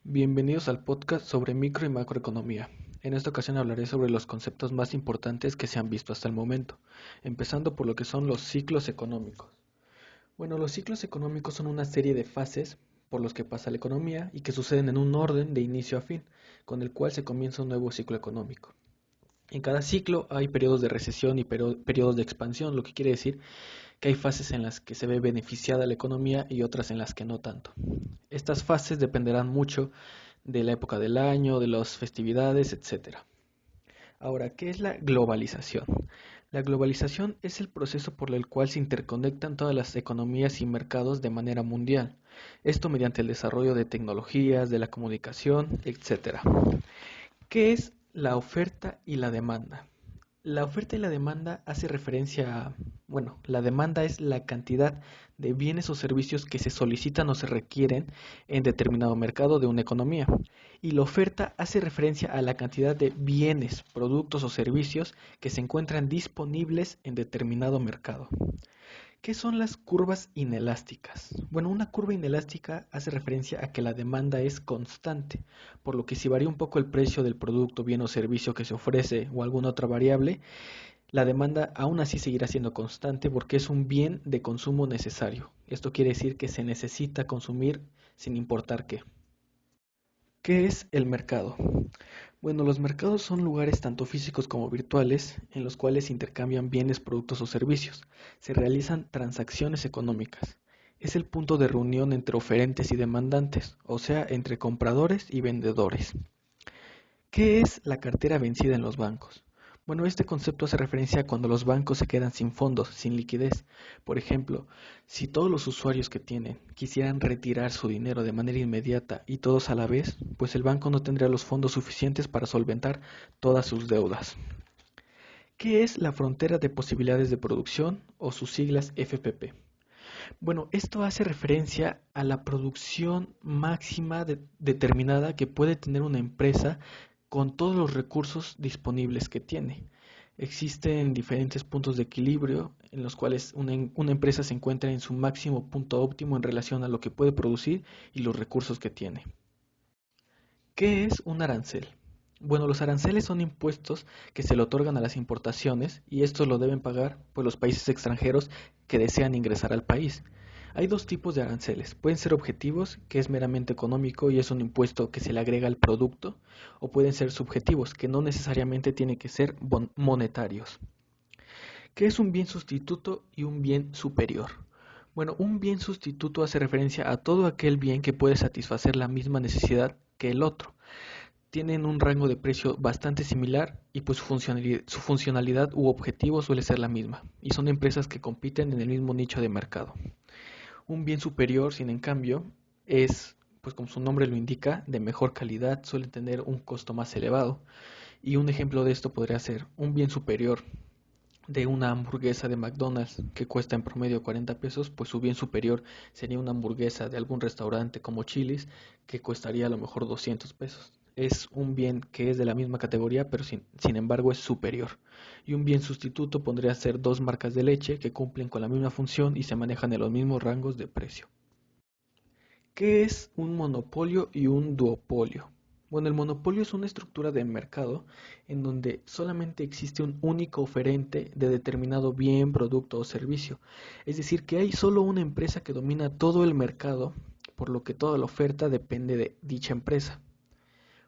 Bienvenidos al podcast sobre micro y macroeconomía. En esta ocasión hablaré sobre los conceptos más importantes que se han visto hasta el momento, empezando por lo que son los ciclos económicos. Bueno, los ciclos económicos son una serie de fases por los que pasa la economía y que suceden en un orden de inicio a fin, con el cual se comienza un nuevo ciclo económico. En cada ciclo hay periodos de recesión y periodos de expansión, lo que quiere decir que hay fases en las que se ve beneficiada la economía y otras en las que no tanto. Estas fases dependerán mucho de la época del año, de las festividades, etcétera. Ahora, ¿qué es la globalización? La globalización es el proceso por el cual se interconectan todas las economías y mercados de manera mundial. Esto mediante el desarrollo de tecnologías, de la comunicación, etcétera. ¿Qué es la oferta y la demanda? La oferta y la demanda hace referencia a, bueno, la demanda es la cantidad de bienes o servicios que se solicitan o se requieren en determinado mercado de una economía. Y la oferta hace referencia a la cantidad de bienes, productos o servicios que se encuentran disponibles en determinado mercado. ¿Qué son las curvas inelásticas? Bueno, una curva inelástica hace referencia a que la demanda es constante, por lo que si varía un poco el precio del producto, bien o servicio que se ofrece o alguna otra variable, la demanda aún así seguirá siendo constante porque es un bien de consumo necesario. Esto quiere decir que se necesita consumir sin importar qué. ¿Qué es el mercado? Bueno, los mercados son lugares tanto físicos como virtuales en los cuales se intercambian bienes, productos o servicios. Se realizan transacciones económicas. Es el punto de reunión entre oferentes y demandantes, o sea, entre compradores y vendedores. ¿Qué es la cartera vencida en los bancos? Bueno, este concepto hace referencia a cuando los bancos se quedan sin fondos, sin liquidez. Por ejemplo, si todos los usuarios que tienen quisieran retirar su dinero de manera inmediata y todos a la vez, pues el banco no tendría los fondos suficientes para solventar todas sus deudas. ¿Qué es la frontera de posibilidades de producción o sus siglas FPP? Bueno, esto hace referencia a la producción máxima determinada que puede tener una empresa con todos los recursos disponibles que tiene. Existen diferentes puntos de equilibrio en los cuales una empresa se encuentra en su máximo punto óptimo en relación a lo que puede producir y los recursos que tiene. ¿Qué es un arancel? Bueno, los aranceles son impuestos que se le otorgan a las importaciones y estos lo deben pagar pues, los países extranjeros que desean ingresar al país. Hay dos tipos de aranceles. Pueden ser objetivos, que es meramente económico y es un impuesto que se le agrega al producto, o pueden ser subjetivos, que no necesariamente tienen que ser monetarios. ¿Qué es un bien sustituto y un bien superior? Bueno, un bien sustituto hace referencia a todo aquel bien que puede satisfacer la misma necesidad que el otro. Tienen un rango de precio bastante similar y pues su funcionalidad u objetivo suele ser la misma, y son empresas que compiten en el mismo nicho de mercado. Un bien superior, sin en cambio, es, pues como su nombre lo indica, de mejor calidad, suele tener un costo más elevado. Y un ejemplo de esto podría ser un bien superior de una hamburguesa de McDonald's que cuesta en promedio 40 pesos, pues su bien superior sería una hamburguesa de algún restaurante como Chili's que costaría a lo mejor 200 pesos. Es un bien que es de la misma categoría, pero sin embargo es superior. Y un bien sustituto podría ser dos marcas de leche que cumplen con la misma función y se manejan en los mismos rangos de precio. ¿Qué es un monopolio y un duopolio? Bueno, el monopolio es una estructura de mercado en donde solamente existe un único oferente de determinado bien, producto o servicio. Es decir, que hay solo una empresa que domina todo el mercado, por lo que toda la oferta depende de dicha empresa.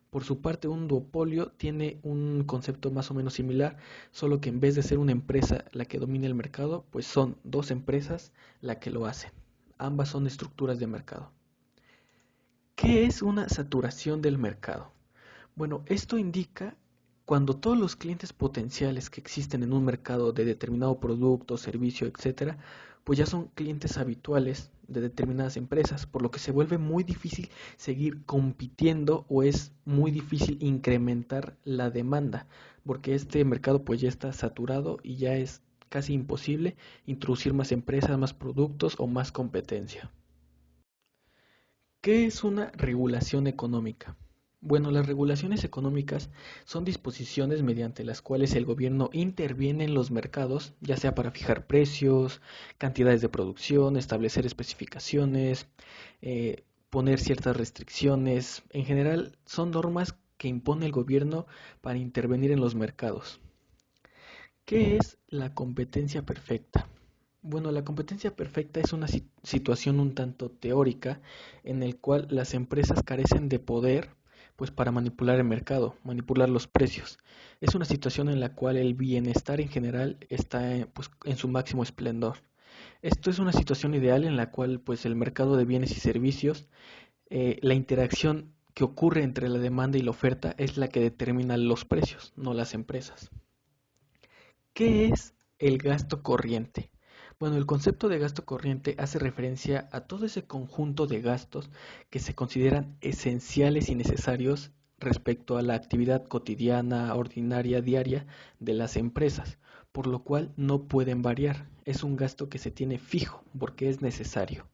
Por su parte, un duopolio tiene un concepto más o menos similar, solo que en vez de ser una empresa la que domina el mercado, pues son dos empresas la que lo hacen. Ambas son estructuras de mercado. ¿Qué es una saturación del mercado? Bueno, esto indica cuando todos los clientes potenciales que existen en un mercado de determinado producto, servicio, etcétera, pues ya son clientes habituales de determinadas empresas, por lo que se vuelve muy difícil seguir compitiendo o es muy difícil incrementar la demanda, porque este mercado pues ya está saturado y ya es casi imposible introducir más empresas, más productos o más competencia. ¿Qué es una regulación económica? Bueno, las regulaciones económicas son disposiciones mediante las cuales el gobierno interviene en los mercados, ya sea para fijar precios, cantidades de producción, establecer especificaciones, poner ciertas restricciones. En general, son normas que impone el gobierno para intervenir en los mercados. ¿Qué es la competencia perfecta? Bueno, la competencia perfecta es una situación un tanto teórica en el cual las empresas carecen de poder pues para manipular el mercado, manipular los precios. Es una situación en la cual el bienestar en general está pues, en su máximo esplendor. Esto es una situación ideal en la cual pues el mercado de bienes y servicios, la interacción que ocurre entre la demanda y la oferta es la que determina los precios, no las empresas. ¿Qué es el gasto corriente? Bueno, el concepto de gasto corriente hace referencia a todo ese conjunto de gastos que se consideran esenciales y necesarios respecto a la actividad cotidiana, ordinaria, diaria de las empresas, por lo cual no pueden variar. Es un gasto que se tiene fijo porque es necesario.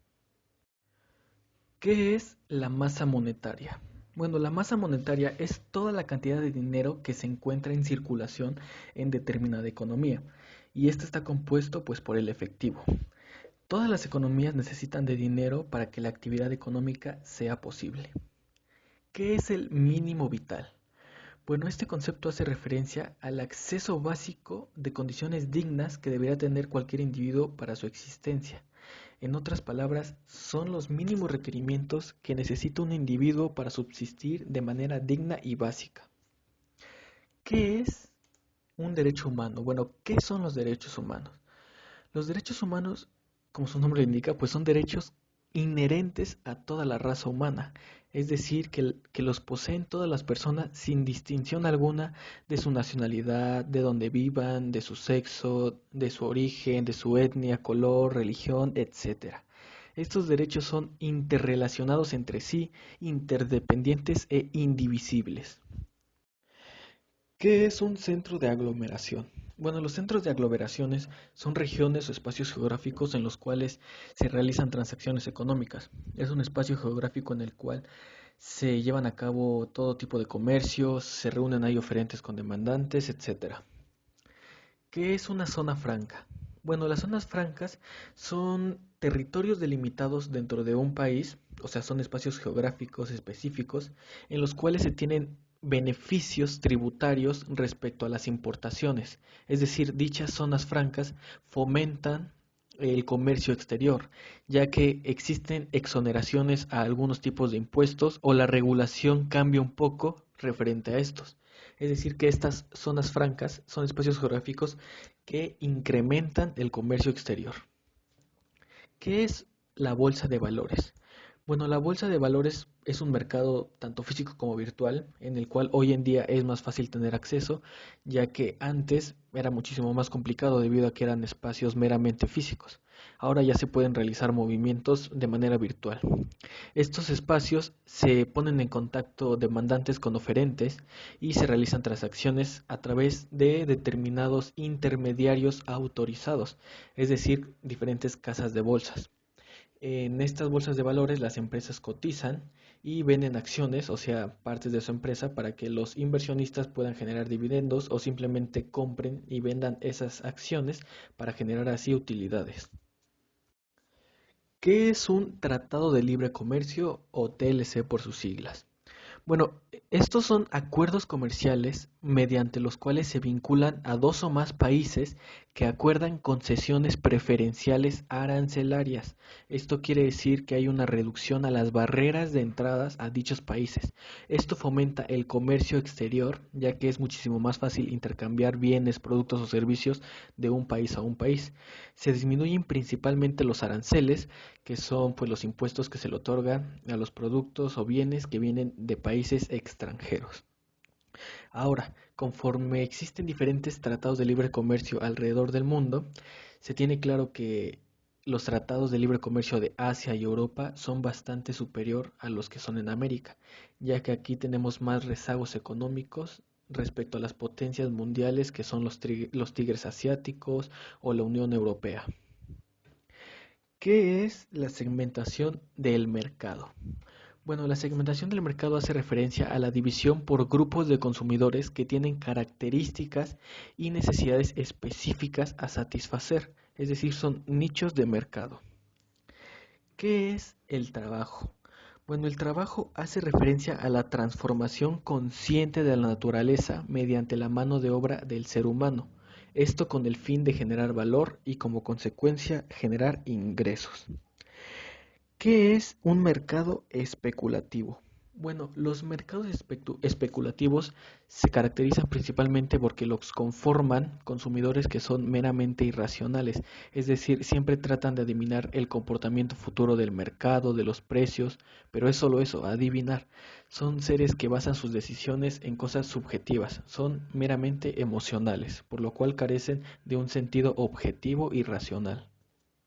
¿Qué es la masa monetaria? Bueno, la masa monetaria es toda la cantidad de dinero que se encuentra en circulación en determinada economía, y este está compuesto pues por el efectivo. Todas las economías necesitan de dinero para que la actividad económica sea posible. ¿Qué es el mínimo vital? Bueno, este concepto hace referencia al acceso básico de condiciones dignas que debería tener cualquier individuo para su existencia. En otras palabras, son los mínimos requerimientos que necesita un individuo para subsistir de manera digna y básica. ¿Qué es un derecho humano? Bueno, ¿qué son los derechos humanos? Los derechos humanos, como su nombre lo indica, pues son derechos inherentes a toda la raza humana, es decir, que los poseen todas las personas sin distinción alguna de su nacionalidad, de donde vivan, de su sexo, de su origen, de su etnia, color, religión, etcétera. Estos derechos son interrelacionados entre sí, interdependientes e indivisibles. ¿Qué es un centro de aglomeración? Bueno, los centros de aglomeraciones son regiones o espacios geográficos en los cuales se realizan transacciones económicas. Es un espacio geográfico en el cual se llevan a cabo todo tipo de comercios, se reúnen ahí oferentes con demandantes, etcétera. ¿Qué es una zona franca? Bueno, las zonas francas son territorios delimitados dentro de un país, o sea, son espacios geográficos específicos en los cuales se tienen beneficios tributarios respecto a las importaciones. Es decir, dichas zonas francas fomentan el comercio exterior, ya que existen exoneraciones a algunos tipos de impuestos o la regulación cambia un poco referente a estos. Es decir, que estas zonas francas son espacios geográficos que incrementan el comercio exterior. ¿Qué es la bolsa de valores? Bueno, la bolsa de valores es un mercado tanto físico como virtual, en el cual hoy en día es más fácil tener acceso, ya que antes era muchísimo más complicado debido a que eran espacios meramente físicos. Ahora ya se pueden realizar movimientos de manera virtual. Estos espacios se ponen en contacto demandantes con oferentes y se realizan transacciones a través de determinados intermediarios autorizados, es decir, diferentes casas de bolsas. En estas bolsas de valores las empresas cotizan y venden acciones, o sea, partes de su empresa, para que los inversionistas puedan generar dividendos o simplemente compren y vendan esas acciones para generar así utilidades. ¿Qué es un tratado de libre comercio o TLC por sus siglas? Bueno, estos son acuerdos comerciales mediante los cuales se vinculan a dos o más países que acuerdan concesiones preferenciales arancelarias. Esto quiere decir que hay una reducción a las barreras de entradas a dichos países. Esto fomenta el comercio exterior, ya que es muchísimo más fácil intercambiar bienes, productos o servicios de un país a un país. Se disminuyen principalmente los aranceles, que son pues los impuestos que se le otorgan a los productos o bienes que vienen de países extranjeros. Ahora, conforme existen diferentes tratados de libre comercio alrededor del mundo, se tiene claro que los tratados de libre comercio de Asia y Europa son bastante superior a los que son en América, ya que aquí tenemos más rezagos económicos respecto a las potencias mundiales que son los tigres asiáticos o la Unión Europea. ¿Qué es la segmentación del mercado? Bueno, la segmentación del mercado hace referencia a la división por grupos de consumidores que tienen características y necesidades específicas a satisfacer, es decir, son nichos de mercado. ¿Qué es el trabajo? Bueno, el trabajo hace referencia a la transformación consciente de la naturaleza mediante la mano de obra del ser humano, esto con el fin de generar valor y como consecuencia generar ingresos. ¿Qué es un mercado especulativo? Bueno, los mercados especulativos se caracterizan principalmente porque los conforman consumidores que son meramente irracionales, es decir, siempre tratan de adivinar el comportamiento futuro del mercado, de los precios, pero es solo eso, adivinar. Son seres que basan sus decisiones en cosas subjetivas, son meramente emocionales, por lo cual carecen de un sentido objetivo y racional.